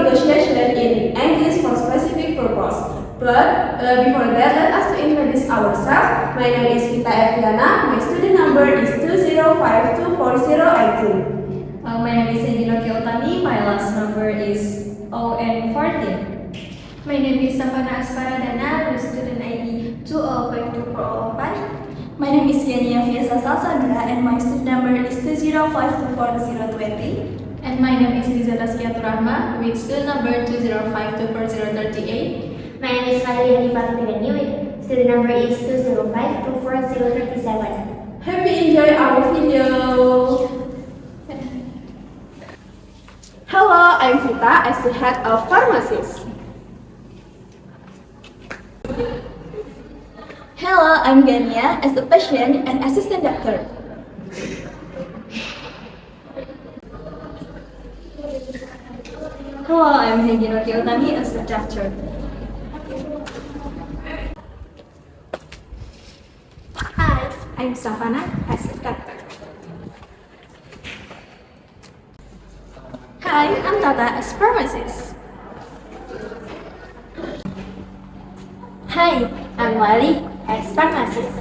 negotiation in English for specific purpose. But before that, let us to introduce ourselves. My name is Vita Eviana. My student number is 2052408. My name is Endino Kyotami. My last number is ON14. My name is Savana Asparadana, with student ID 2052405. My name is Yania Fiesa Salsandra and my student number is 205242020. And my name is Liza Laskia Turahma, with student number 205244038. My name is Maria Hanifah with student number is 205244037. Happy enjoy our video. Hello, I'm Vita as the head of pharmacies. Hello, I'm Gania as the patient and assistant doctor. Hello, I'm Hegino Kyotami as the doctor. Hi, I'm Savana as a doctor. Hi, I'm Tata as pharmacist. Hi, I'm Wali as pharmacist.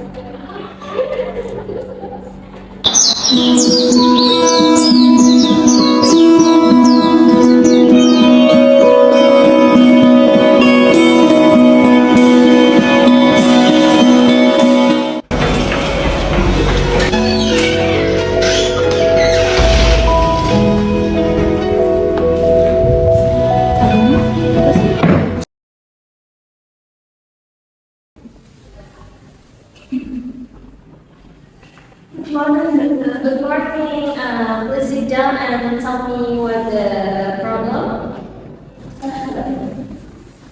Good morning. Please sit down and tell me what the problem.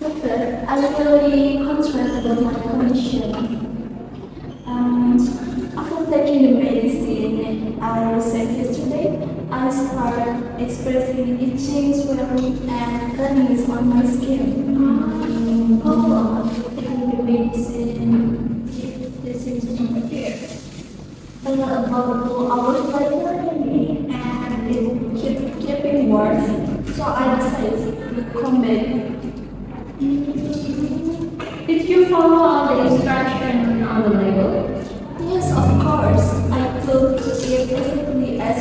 Doctor, I'm really concerned about my condition. After taking the medicine I received yesterday, I started experiencing itching, swelling, and burning on my skin. How long after taking the medicine, this seems to disappear? About 2 hours later, and it keeps getting worse. So I decided to come back. Did you follow all the instructions on the label? Yes, of course. I took it exactly as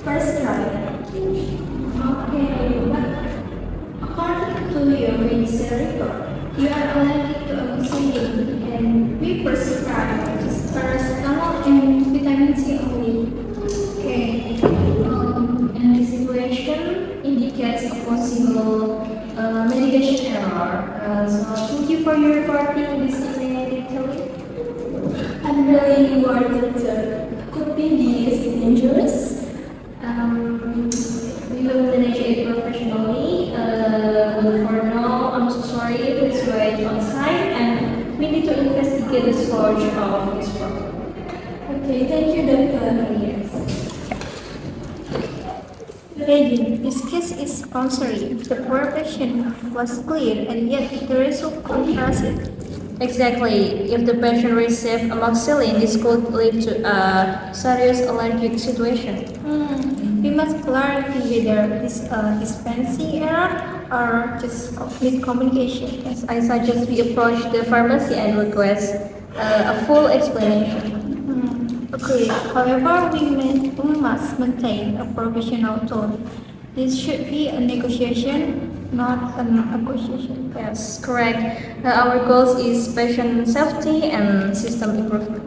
prescribed. Okay, but according to your medical record, you are allergic to amoxicillin and we prescribe just paracetamol and vitamin C only. Okay, and the situation indicates a possible medication error. So thank you for your reporting this immediately. I'm really worried, doctor. Could be this dangerous? We will manage it professionally. For now, I'm so sorry. Please wait on site, and we need to investigate the source of this problem. Okay, thank you, doctor. Yes. Lady, this case is concerning. The poor patient was clear and yet the result contrasted. Exactly. If the patient received amoxicillin, this could lead to a serious allergic situation. We must clarify whether this dispensing error or just miscommunication. Yes, I suggest we approach the pharmacy and request a full explanation. Okay. However, we must maintain a professional tone. This should be a negotiation, not a negotiation. Yes, correct. Our goals is patient safety and system improvement.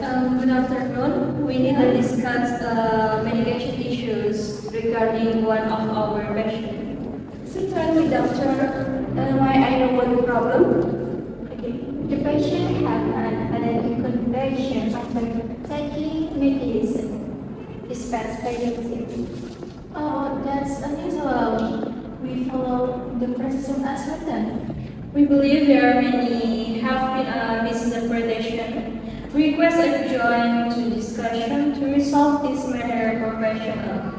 Good afternoon. We need to discuss medication issues regarding one of our patients. Certainly, doctor. May I know what the problem? The patient had an allergic condition after taking medicine dispensed by the physician. Oh, that's unusual. We follow the procedure as written. We believe there are many have been a misinterpretation. We request a join to discussion to resolve this matter professionally.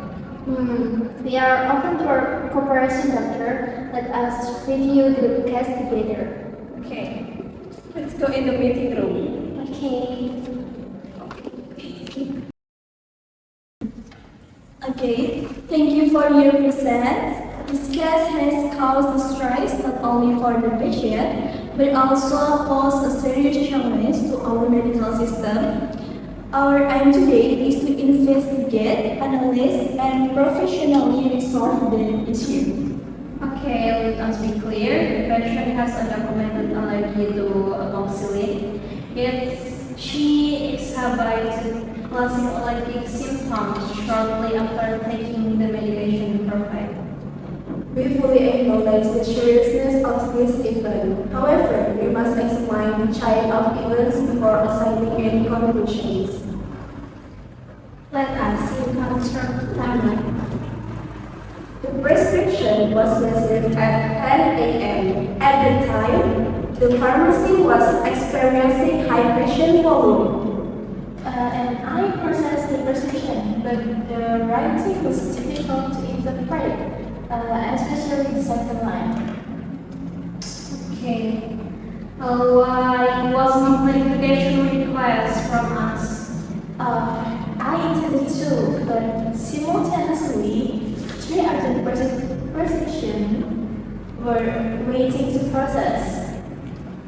We are open to cooperation, doctor. Let us review the case together. Okay, let's go in the meeting room. Okay. Okay, thank you for your presence. This case has caused stress not only for the patient, but also posed a serious challenge to our medical system. Our aim today is to investigate, analyze, and professionally resolve the issue. Okay, let us be clear. The patient has a documented allergy to amoxicillin. Yet she exhibited classic allergic symptoms shortly after taking the medication provided. We fully acknowledge the seriousness of this event. However, we must examine the chain of events before assigning any conclusions. Let us reconstruct the timeline. The prescription was received at 10 a.m. At the time, the pharmacy was experiencing high patient volume. And I processed the prescription, but the writing was difficult to interpret, especially the second line. Okay. Why was no clarification request from us? I intended to, but simultaneously, 3 other prescriptions were waiting to process.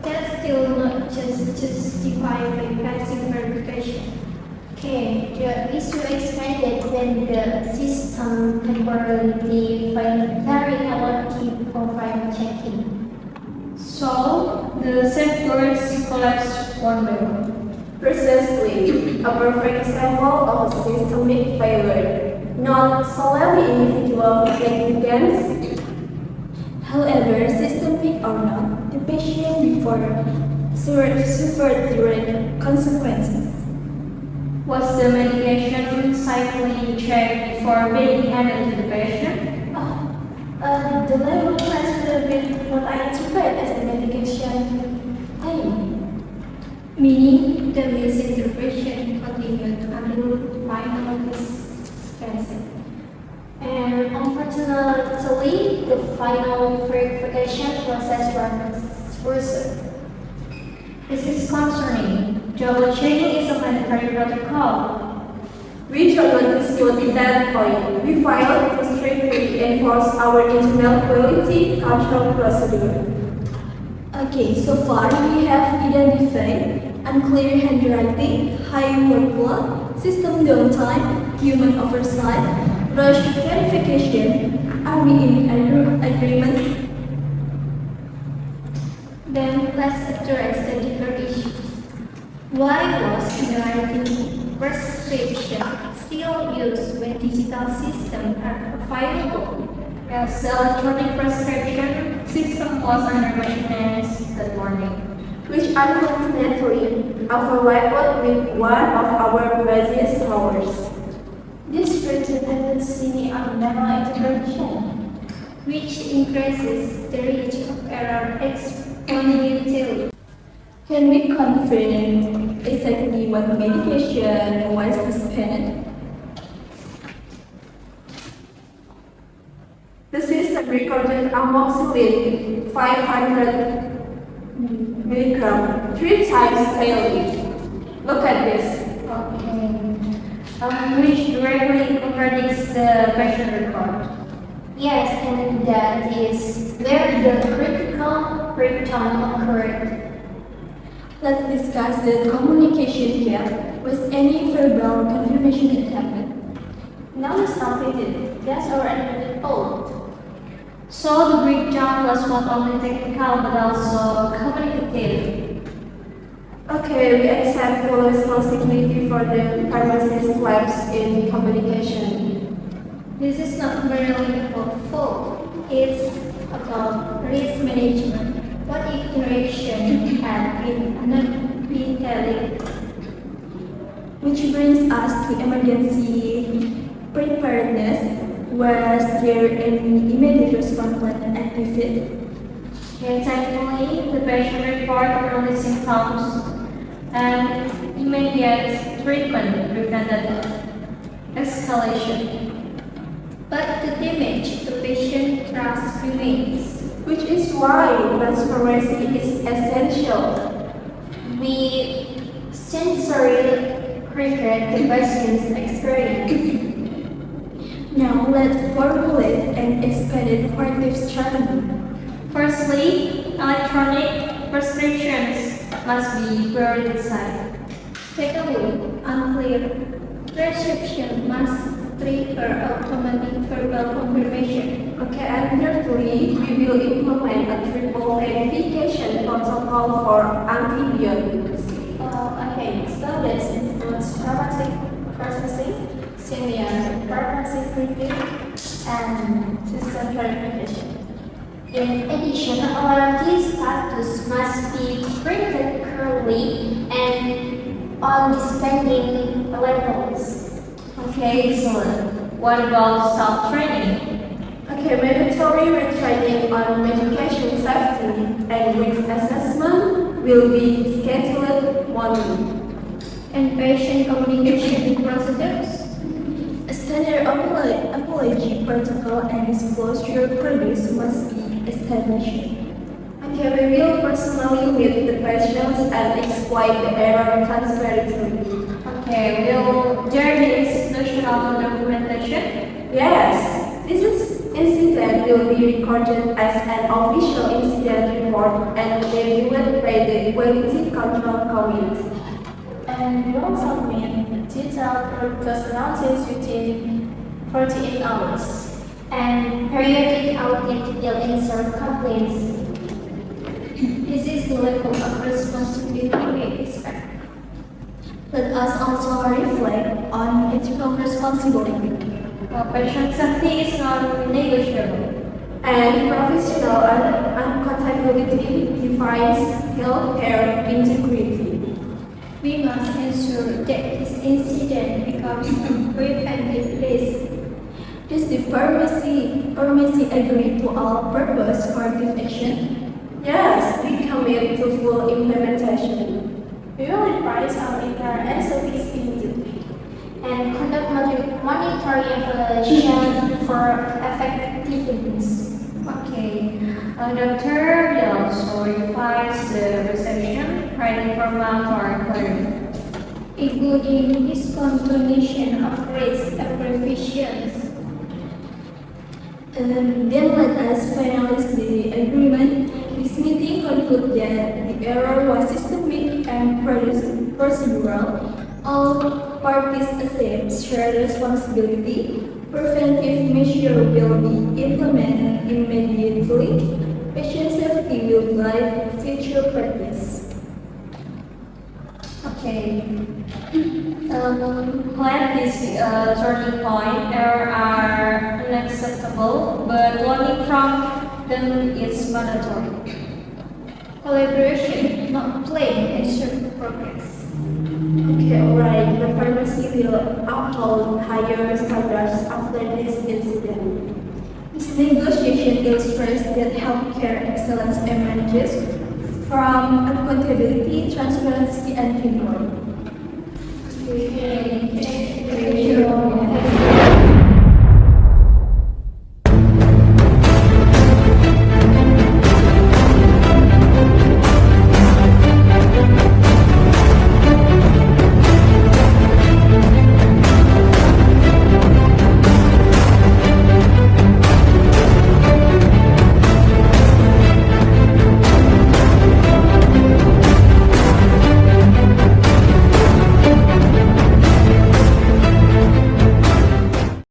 That's still not just justify bypassing verification. Okay, the issue expanded when the system temporarily voluntary allergy profile checking. So the safeguards collapsed one by one. Precisely, a perfect example of a systemic failure, not solely individual negligence. However, systemic or not, the patient before suffered direct consequences. Was the medication safely checked before being handed to the patient? The level has been what I interpret as the medication time. Meaning the misinterpretation continued until final dispensing. And unfortunately, the final verification process was worsened. This is concerning. Double checking is a mandatory protocol. We shall not dispute that point. We filed to strictly enforce our internal quality control procedure. Okay, so far we have identified unclear handwriting, high workload, system downtime, human oversight, rush verification. Are we in agreement? Then let's address the deeper issues. Why was handwriting prescription still used when digital systems are available? Yes, the electronic prescription system was under maintenance that morning. Which unfortunately overlapped with one of our busiest hours. This dependency on manual interpretation. Which increases the risk of error exponentially. Can we confirm exactly what medication was dispensed? The system recorded amoxicillin 500 milligram 3 times daily. Look at this. Which directly contradicts the patient report. Yes, and that is where the critical breakdown occurred. Let's discuss the communication gap. Was any verbal confirmation it happened? Now it's completed. That's our admitted fault. So the breakdown was not only technical but also communicative. Okay, we accept full responsibility for the pharmacist's lapse in communication. This is not merely about fault, it's about risk management. What if duration had been not been telling? Which brings us to emergency preparedness. Was there any immediate response plan activated? Okay, thankfully, the patient reported early symptoms and immediate treatment prevented escalation. But the damage to patient trust remains. Which is why transparency is essential. We sincerely regret the patient's experience. Now let's formulate an expanded corrective strategy. Firstly, electronic prescriptions must be prioritized. Secondly, unclear prescription must trigger automatic verbal confirmation. Okay, and thirdly, we will implement a triple verification protocol for antibiotics. Okay, so this includes traumatic processing, senior pharmacy briefing, and system verification. In addition, allergy status must be printed clearly and on dispensing labels. Okay, excellent. What about staff training? Okay, mandatory retraining on medication safety and risk assessment will be scheduled monthly. And patient communication procedures. A standard apology protocol and disclosure procedures must be established. Okay, we will personally meet the patients and explain the error transparently. Okay, will there be institutional documentation? Yes, incident will be recorded as an official incident report and reviewed by the Quality Control Committee. And we will submit detailed root cause analysis within 48 hours. And periodic audit will insert complaints. This is the level of responsibility we expect. Let us also reflect on ethical responsibility. Patient safety is non-negotiable. And professional accountability defines healthcare integrity. We must ensure that this incident becomes a preventive risk. Does the pharmacy agree to all purpose corrective action? Yes, we commit to full implementation. We will advise our internal SOPs immediately and conduct monitoring evaluation for effectiveness. Okay, Dr. will also revise the reception writing format for clearing. Including discontinuation of risk abbreviations. Then let us finalize the agreement. This meeting concluded that the error was systemic and procedural. All parties accept shared responsibility. Preventive measures will be implemented immediately. Patient safety will guide future practice. Okay. Let this be a turning point. Errors are unacceptable, but learning from them is mandatory. Collaboration, not blame, ensure progress. Okay, alright. The pharmacy will uphold higher standards after this incident. This negotiation illustrates that healthcare excellence emerges from accountability, transparency, and teamwork. Thank you.